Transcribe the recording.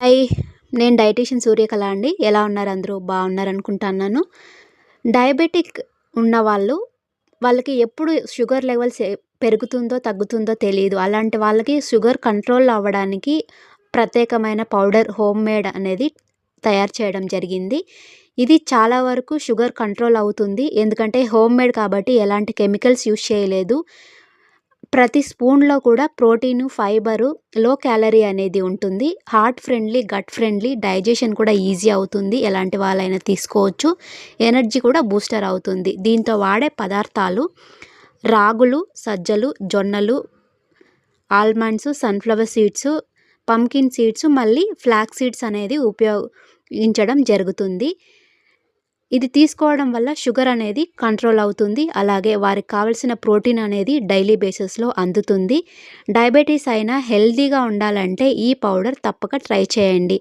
Hi! నేను dietitian Suryakala అండి. ఎలా ఉన్నారు అందరూ? బాగున్నారనుకుంటున్నాను. డయాబెటిక్ ఉన్నవాళ్ళు, వాళ్ళకి ఎప్పుడు షుగర్ లెవెల్స్ పెరుగుతుందో, తగ్గుతుందో తెలీదు. అలాంటి వాళ్ళకి షుగర్ కంట్రోల్ అవ్వడానికి ప్రత్యేకమైన పౌడర్ హోమ్‌మేడ్ అనేది తయారు చేయడం జరిగింది. ఇది చాలా వరకు షుగర్ కంట్రోల్ అవుతుంది. ఎందుకంటే హోమ్‌మేడ్ కాబట్టి ఎలాంటి కెమికల్స్ యూజ్ చేయలేదు. ప్రతి స్పూన్‌లో కూడా ప్రోటీను, ఫైబరు, లో క్యాలరీ అనేది ఉంటుంది. Heart friendly, gut friendly, digestion కూడా ఈజీ అవుతుంది. ఎలాంటి వాళ్ళైనా తీసుకోవచ్చు. ఎనర్జీ కూడా బూస్టర్ అవుతుంది. దీంతో వాడే పదార్థాలు రాగులు, సజ్జలు, జొన్నలు, almonds, sunflower seeds, pumpkin seeds, మళ్ళీ ఫ్లాక్స్ సీడ్స్ అనేది ఉపయోగించడం జరుగుతుంది. ఇది తీసుకోవడం వల్ల షుగర్ అనేది కంట్రోల్ అవుతుంది. అలాగే వారికి కావాల్సిన ప్రోటీన్ అనేది డైలీ బేసిస్‌లో అందుతుంది. డయాబెటిస్ అయినా హెల్తీగా ఉండాలంటే ఈ పౌడర్ తప్పక ట్రై చేయండి.